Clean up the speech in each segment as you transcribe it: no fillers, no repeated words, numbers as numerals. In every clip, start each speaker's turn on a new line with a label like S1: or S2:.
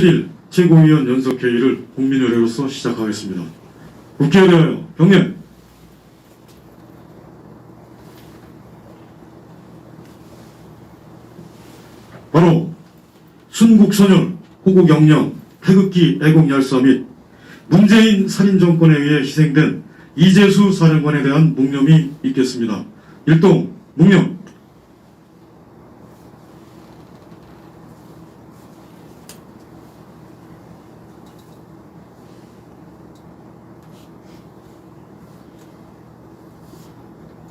S1: 1일 최고위원 연석회의를 국민의례로서 시작하겠습니다. 국회에 대하여 경례. 바로 순국선열, 호국영령, 태극기 애국열사 및 문재인 살인정권에 의해 희생된 이재수 사령관에 대한 묵념이 있겠습니다. 일동 묵념.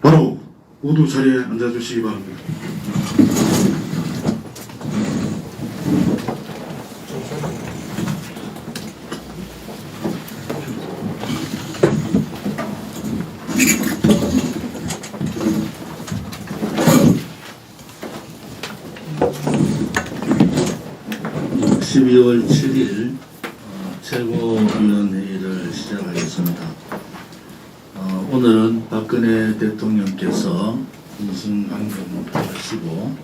S1: 바로 모두 자리에 앉아주시기 바랍니다.
S2: (12월 7일) 최고위원회의를 시작하겠습니다. 오늘은 박근혜 대통령께서 인신강경하시고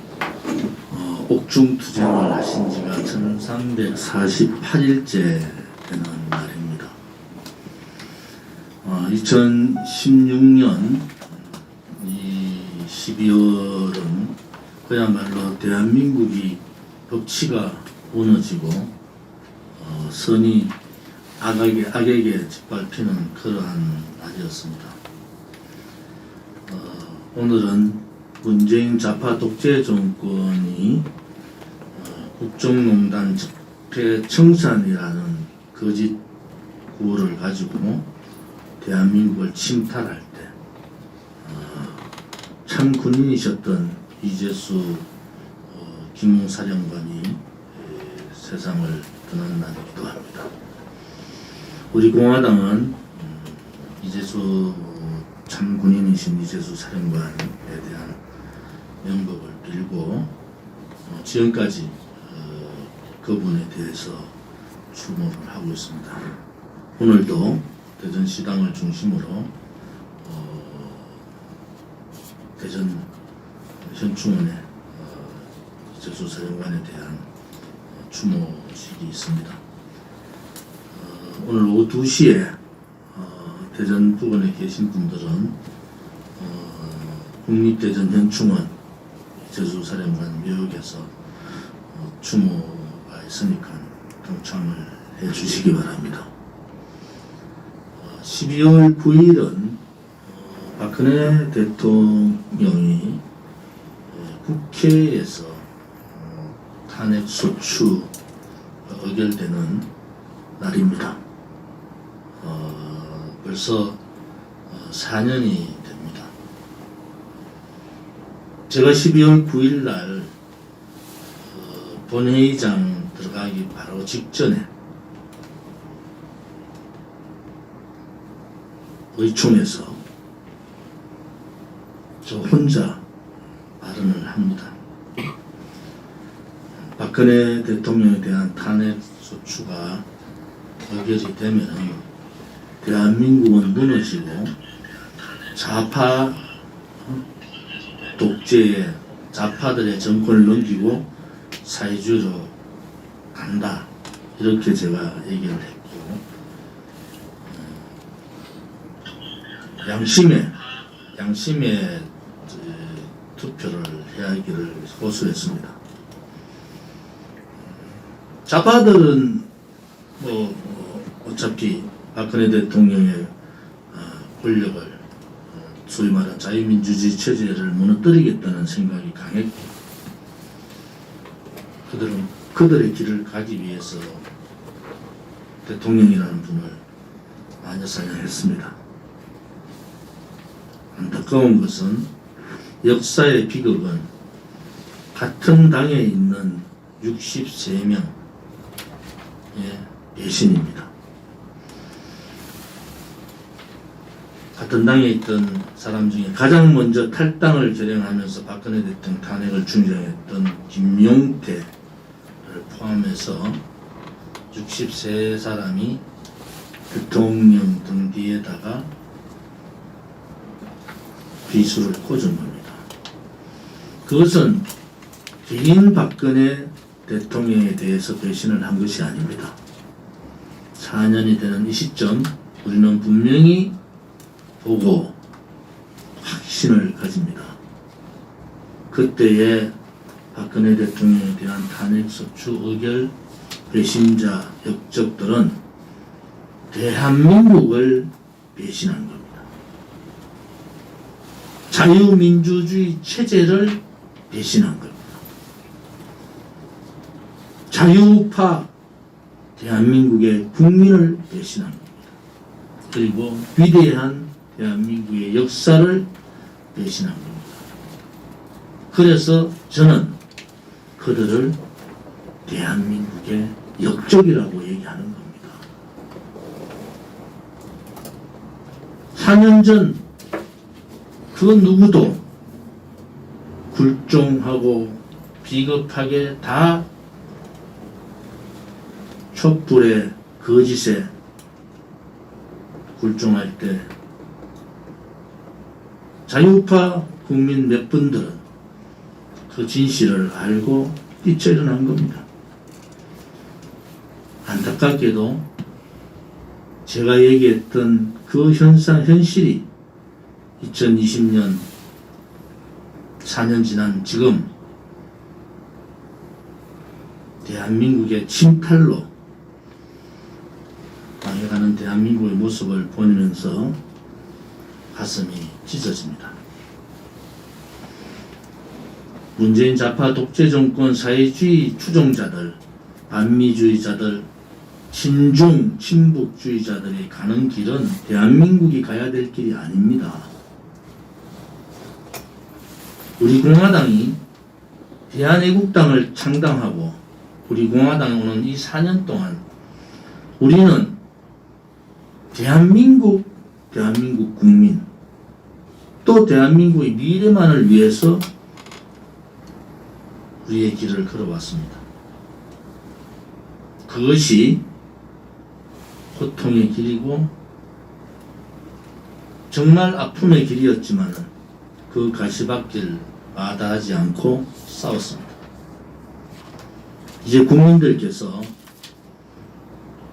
S2: 옥중투쟁을 하신 지가 1348일째 되는 날입니다. 2016년 이 12월은 그야말로 대한민국이 법치가 무너지고 선이 악에게 짓밟히는 그러한 날이었습니다. 오늘은 문재인 좌파 독재 정권이 국정농단 적폐청산이라는 거짓 구호를 가지고 대한민국을 침탈할 때 참 군인이셨던 이재수 기무사령관이 세상을 떠난 날이기도 합니다. 우리 공화당은 이재수 참 군인이신 이재수 사령관에 대한 명복을 빌고 지금까지 그분에 대해서 추모를 하고 있습니다. 오늘도 대전시당을 중심으로 대전 현충원에 이재수 사령관에 대한 추모식이 있습니다. 오늘 오후 2시에 대전 부근에 계신 분들은 국립대전 현충원 이재수 사령관 묘역에서 추모가 있으니까 동참을 해주시기 바랍니다. 12월 9일은 박근혜 대통령이 국회에서 탄핵소추 의결되는 날입니다. 벌써 4년이 됩니다. 제가 12월 9일 날 본회의장 들어가기 바로 직전에 의총에서 저 혼자 발언을 합니다. 박근혜 대통령에 대한 탄핵소추가 의결이 되면은 대한민국은 무너지고 좌파 독재의 좌파들의 정권을 넘기고 사회주의로 간다, 이렇게 제가 얘기를 했고, 양심의 투표를 해야 하기를 호소했습니다. 좌파들은 어차피 박근혜 대통령의 권력을 소위 말하는 자유민주주의 체제를 무너뜨리겠다는 생각이 강했고, 그들은 그들의 길을 가기 위해서 대통령이라는 분을 마녀사냥했습니다. 안타까운 것은 역사의 비극은 같은 당에 있는 63명의 배신입니다. 같은 당에 있던 사람 중에 가장 먼저 탈당을 결행하면서 박근혜 대통령 탄핵을 주장했던 김용태를 포함해서 63사람이 대통령 등 뒤에다가 비수를 꽂은 겁니다. 그것은 개인 박근혜 대통령에 대해서 배신을 한 것이 아닙니다. 4년이 되는 이 시점 우리는 분명히 보고 확신을 가집니다. 그때의 박근혜 대통령에 대한 탄핵소추 의결 배신자 역적들은 대한민국을 배신한 겁니다. 자유민주주의 체제를 배신한 겁니다. 자유우파 대한민국의 국민을 배신한 겁니다. 그리고 위대한 대한민국의 역사를 배신한 겁니다. 그래서 저는 그들을 대한민국의 역적이라고 얘기하는 겁니다. 4년 전 그 누구도 굴종하고 비겁하게 다 촛불의 거짓에 굴종할 때 자유우파 국민 몇 분들은 그 진실을 알고 뛰쳐 일어난 겁니다. 안타깝게도 제가 얘기했던 그 현실이 2020년 4년 지난 지금 대한민국의 침탈로 망해가는 대한민국의 모습을 보면서 가슴이 찢어집니다. 문재인 좌파 독재 정권 사회주의 추종자들, 반미주의자들, 친중 친북주의자들이 가는 길은 대한민국이 가야 될 길이 아닙니다. 우리 공화당이 대한애국당을 창당하고 우리 공화당에 오는 이 4년 동안 우리는 대한민국 국민 또 대한민국의 미래만을 위해서 우리의 길을 걸어왔습니다. 그것이 고통의 길이고 정말 아픔의 길이었지만 그 가시밭길 마다하지 않고 싸웠습니다. 이제 국민들께서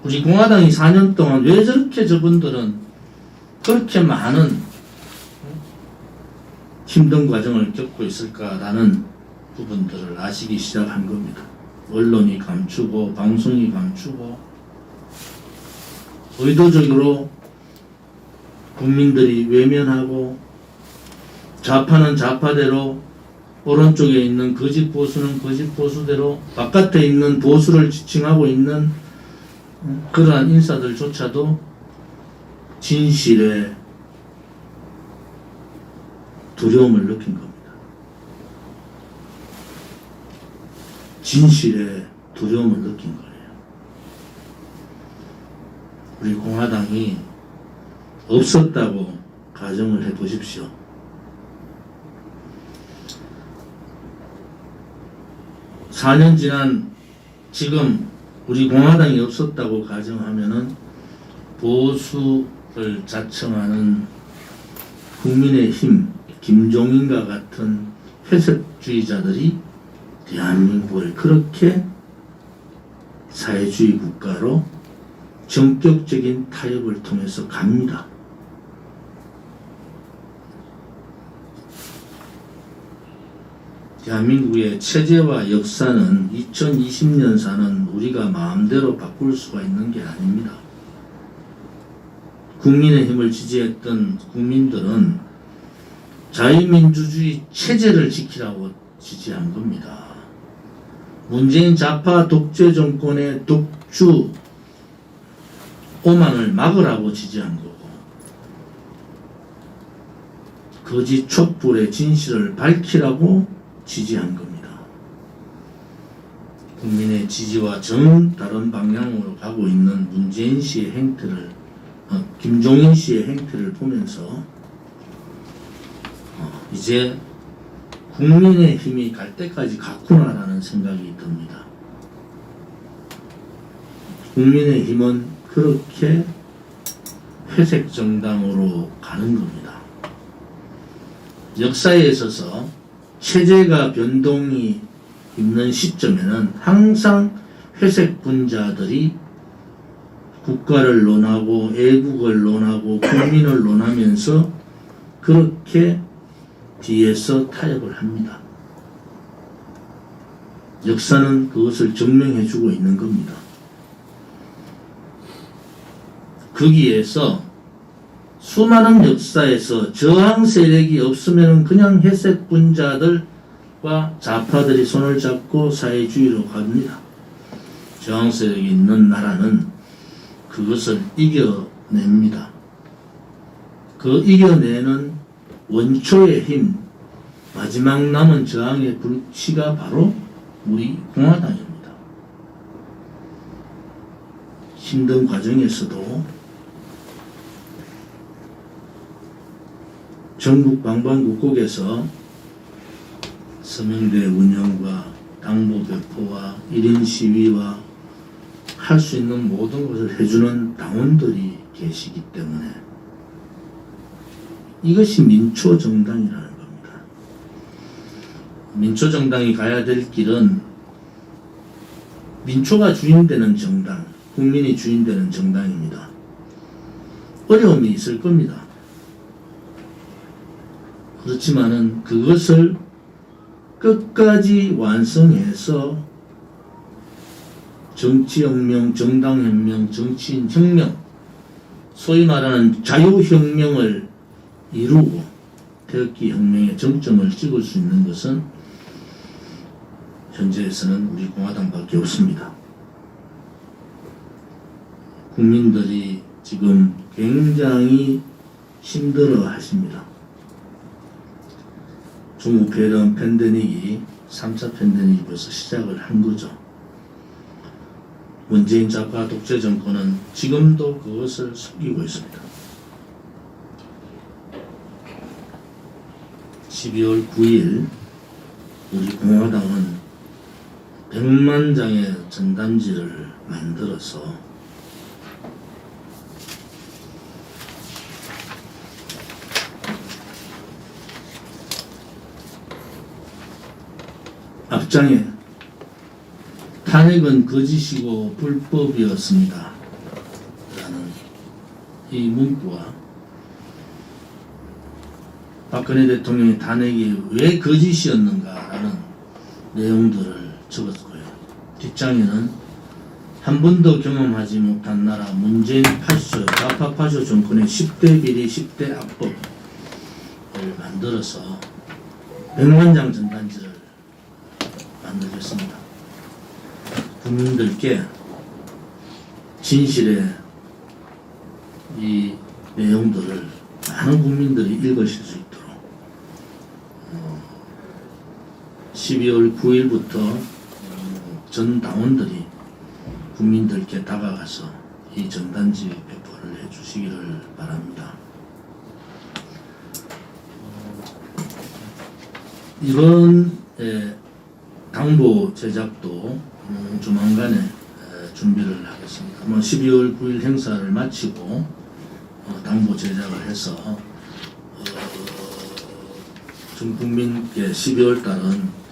S2: 우리 공화당이 4년 동안 왜 저렇게 저분들은 그렇게 많은 힘든 과정을 겪고 있을까라는 부분들을 아시기 시작한 겁니다. 언론이 감추고 방송이 감추고 의도적으로 국민들이 외면하고 좌파는 좌파대로 오른쪽에 있는 거짓 보수는 거짓 보수대로 바깥에 있는 보수를 지칭하고 있는 그러한 인사들조차도 진실에 두려움을 느낀 겁니다. 진실에 두려움을 느낀 거예요. 우리 공화당이 없었다고 가정을 해 보십시오. 사 년 지난 지금 우리 공화당이 없었다고 가정하면은 보수를 자청하는 국민의힘 김종인과 같은 회색주의자들이 대한민국을 그렇게 사회주의 국가로 전격적인 타협을 통해서 갑니다. 대한민국의 체제와 역사는 2020년사는 우리가 마음대로 바꿀 수가 있는 게 아닙니다. 국민의힘을 지지했던 국민들은 자유민주주의 체제를 지키라고 지지한 겁니다. 문재인 좌파 독재 정권의 독주 오만을 막으라고 지지한 거고 거짓 촛불의 진실을 밝히라고 지지한 겁니다. 국민의 지지와 정 다른 방향으로 가고 있는 문재인 씨의 행태를 김종인 씨의 행태를 보면서 이제 국민의 힘이 갈 때까지 갔구나라는 생각이 듭니다. 국민의 힘은 그렇게 회색 정당으로 가는 겁니다. 역사에 있어서 체제가 변동이 있는 시점에는 항상 회색 분자들이 국가를 논하고 애국을 논하고 국민을 논하면서 그렇게 뒤에서 타협을 합니다. 역사는 그것을 증명해주고 있는 겁니다. 거기에서 수많은 역사에서 저항 세력이 없으면 그냥 회색 분자들과 좌파들이 손을 잡고 사회주의로 갑니다. 저항 세력이 있는 나라는 그것을 이겨냅니다. 그 이겨내는 원초의 힘, 마지막 남은 저항의 불씨가 바로 우리 공화당입니다. 힘든 과정에서도 전국 방방곡곡에서 서명대 운영과 당부 배포와 1인 시위와 할 수 있는 모든 것을 해주는 당원들이 계시기 때문에 이것이 민초정당이라는 겁니다. 민초정당이 가야 될 길은 민초가 주인되는 정당, 국민이 주인되는 정당입니다. 어려움이 있을 겁니다. 그렇지만은 그것을 끝까지 완성해서 정치혁명, 정당혁명, 정치인혁명, 소위 말하는 자유혁명을 이루고 태극기 혁명의 정점을 찍을 수 있는 것은 현재에서는 우리 공화당밖에 없습니다. 국민들이 지금 굉장히 힘들어 하십니다. 중국 폐렴 팬데믹이 3차 팬데믹이 벌써 시작을 한 거죠. 문재인 좌파 독재 정권은 지금도 그것을 숨기고 있습니다. 12월 9일 우리 공화당은 100만 장의 전단지를 만들어서 앞장에 탄핵은 거짓이고 불법이었습니다 라는 이 문구와 박근혜 대통령의 탄핵이 왜 거짓이었는가 라는 내용들을 적었고요. 뒷장에는 한 번도 경험하지 못한 나라 문재인 파쇼, 좌파 파쇼 정권의 10대 비리 10대 악법을 만들어서 100만 장 전단지를 만들겠습니다. 국민들께 진실의 이 내용들을 많은 국민들이 읽으실 수 있도록 12월 9일부터 전 당원들이 국민들께 다가가서 이 전단지 배포를 해주시기를 바랍니다. 이번 당보 제작도 조만간에 준비를 하겠습니다. 12월 9일 행사를 마치고 당보 제작을 해서 전 국민께 12월 달은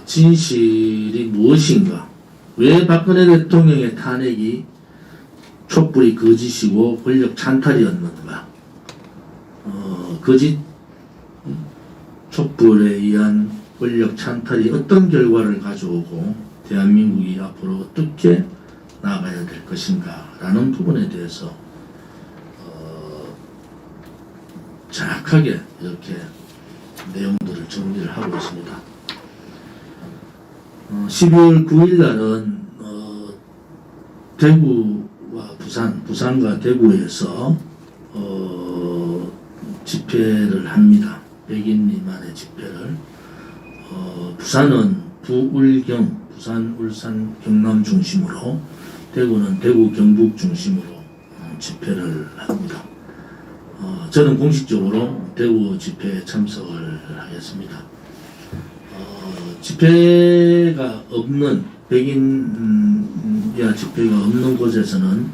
S2: 진실이 무엇인가, 왜 박근혜 대통령의 탄핵이 촛불이 거짓이고 권력 찬탈이었는가, 거짓 촛불에 의한 권력 찬탈이 어떤 결과를 가져오고 대한민국이 앞으로 어떻게 나아가야 될 것인가 라는 부분에 대해서 정확하게 이렇게 내용들을 정리를 하고 있습니다. 12월 9일 날은 대구와 부산과 대구에서 집회를 합니다. 100인 미만의 집회를. 부산은 부울경, 부산, 울산, 경남 중심으로, 대구는 대구, 경북 중심으로 집회를 합니다. 저는 공식적으로 대구 집회에 참석을 하겠습니다. 집회가 없는, 100인 이하 집회가 없는 곳에서는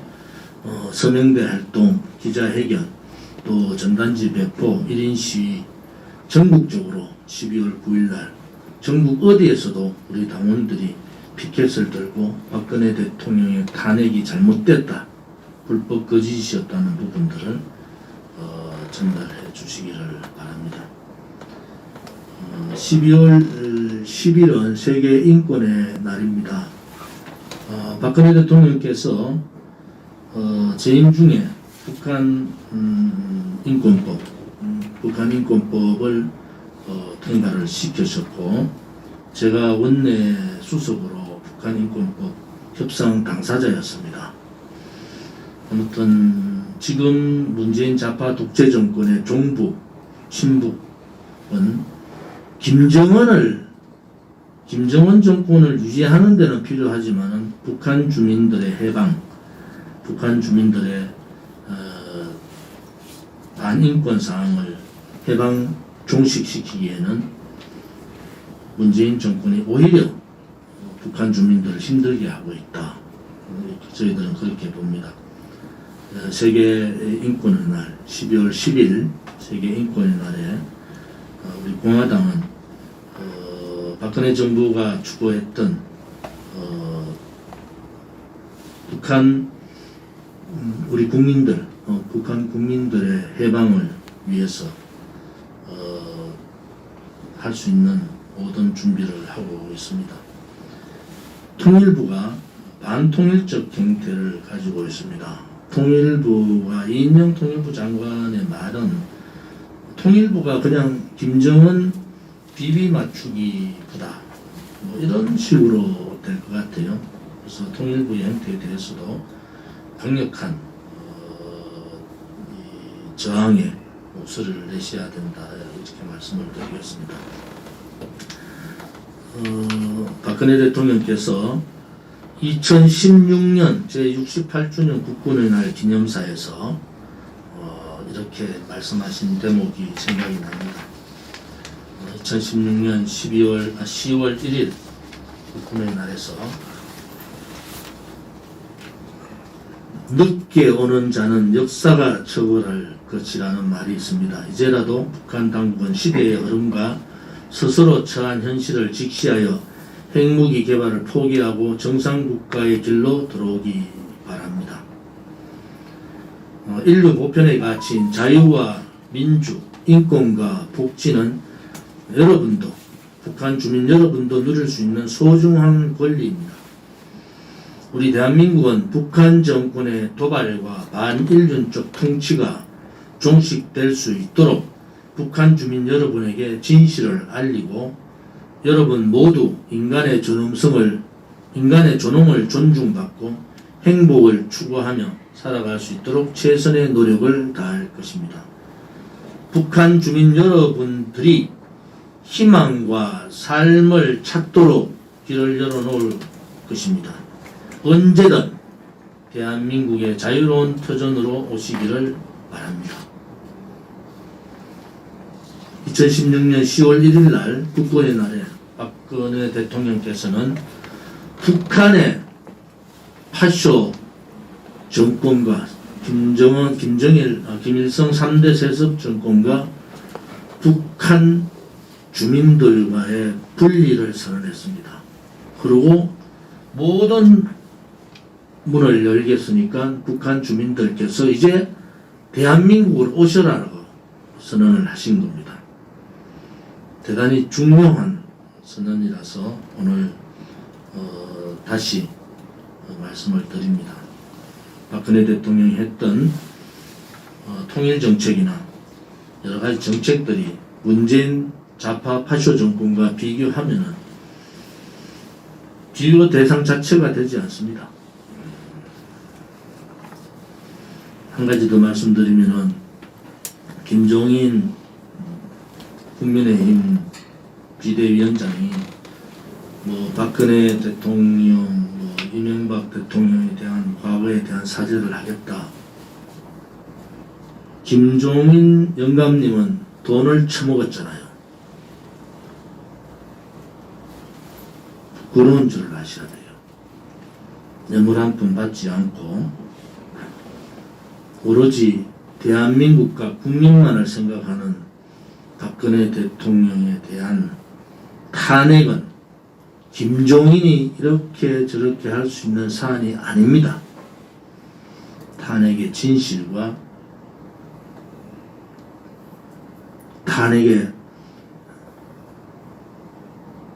S2: 서명대 활동, 기자회견, 또 전단지 배포, 1인 시위 전국적으로 12월 9일 날 전국 어디에서도 우리 당원들이 피켓을 들고 박근혜 대통령의 탄핵이 잘못됐다, 불법 거짓이었다는 부분들을 전달해 주시기를 바랍니다. 12월 10일은 세계 인권의 날입니다. 박근혜 대통령께서 재임 중에 북한 인권법을 통과를 시키셨고, 제가 원내 수석으로 북한 인권법 협상 당사자였습니다. 아무튼 지금 문재인 좌파 독재 정권의 종북, 친북은 김정은 정권을 유지하는 데는 필요하지만 북한 주민들의 해방, 북한 주민들의 반인권 사항을 해방 종식시키기에는 문재인 정권이 오히려 북한 주민들을 힘들게 하고 있다. 저희들은 그렇게 봅니다. 세계 인권의 날 12월 10일 세계 인권의 날에 우리 공화당은 박근혜 정부가 추구했던 북한 우리 국민들, 북한 국민들의 해방을 위해서 할 수 있는 모든 준비를 하고 있습니다. 통일부가 반통일적 행태를 가지고 있습니다. 통일부가 이인영 통일부 장관의 말은 통일부가 그냥 김정은 비비 맞추기보다 뭐 이런 식으로 될 것 같아요. 그래서 통일부의 행태에 대해서도 강력한 이 저항의 목소리를 내셔야 된다, 이렇게 말씀을 드리겠습니다. 박근혜 대통령께서 2016년 제68주년 국군의 날 기념사에서 이렇게 말씀하신 대목이 생각이 납니다. 2016년 10월 1일 국군의 날에서 늦게 오는 자는 역사가 처벌할 것이라는 말이 있습니다. 이제라도 북한 당국은 시대의 흐름과 스스로 처한 현실을 직시하여 핵무기 개발을 포기하고 정상국가의 길로 들어오기 바랍니다. 인류 보편의 가치인 자유와 민주, 인권과 복지는 여러분도, 북한 주민 여러분도 누릴 수 있는 소중한 권리입니다. 우리 대한민국은 북한 정권의 도발과 반인륜적 통치가 종식될 수 있도록 북한 주민 여러분에게 진실을 알리고 여러분 모두 인간의 존엄을 존중받고 행복을 추구하며 살아갈 수 있도록 최선의 노력을 다할 것입니다. 북한 주민 여러분들이 희망과 삶을 찾도록 길을 열어놓을 것입니다. 언제든 대한민국의 자유로운 터전으로 오시기를 바랍니다. 2016년 10월 1일 날 국군의 날에 박근혜 대통령께서는 북한의 파쇼 정권과 김일성 3대 세습 정권과 북한 주민들과의 분리를 선언했습니다. 그리고 모든 문을 열겠으니까 북한 주민들께서 이제 대한민국으로 오셔라라고 선언을 하신 겁니다. 대단히 중요한 선언이라서 오늘 다시 말씀을 드립니다. 박근혜 대통령이 했던 통일정책이나 여러가지 정책들이 문재인 좌파 파쇼 정권과 비교하면은 비교 대상 자체가 되지 않습니다. 한 가지 더 말씀드리면은 김종인 국민의힘 비대위원장이 박근혜 대통령, 이명박 대통령에 대한 과거에 대한 사죄를 하겠다. 김종인 영감님은 돈을 처먹었잖아요. 부끄러운 줄 아셔야 돼요. 뇌물 한 푼 받지 않고 오로지 대한민국과 국민만을 생각하는 박근혜 대통령에 대한 탄핵은 김종인이 이렇게 저렇게 할 수 있는 사안이 아닙니다. 탄핵의 진실과 탄핵의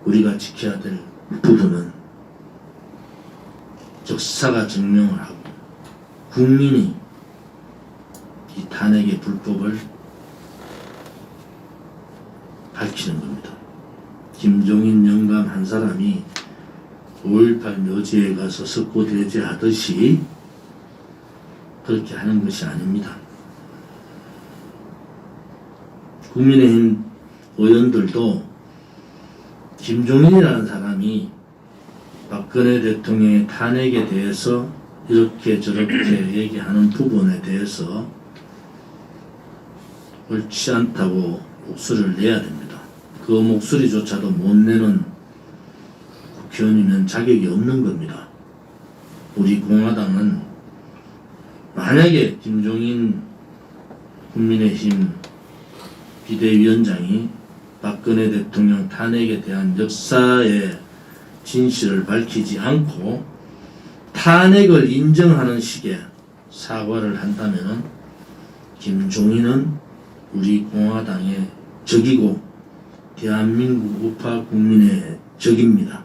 S2: 우리가 지켜야 될 부분은 역사가 증명을 하고 국민이 이 탄핵의 불법을 밝히는 겁니다. 김종인 영감 한 사람이 5.18 묘지에 가서 석고대죄하듯이 그렇게 하는 것이 아닙니다. 국민의힘 의원들도 김종인이라는 사람이 박근혜 대통령의 탄핵에 대해서 이렇게 저렇게 얘기하는 부분에 대해서 옳지 않다고 목소리를 내야 됩니다. 그 목소리조차도 못 내는 국회의원이면 자격이 없는 겁니다. 우리 공화당은 만약에 김종인 국민의힘 비대위원장이 박근혜 대통령 탄핵에 대한 역사의 진실을 밝히지 않고 탄핵을 인정하는 식의 사과를 한다면 김종인은 우리 공화당의 적이고 대한민국 우파 국민의 적입니다.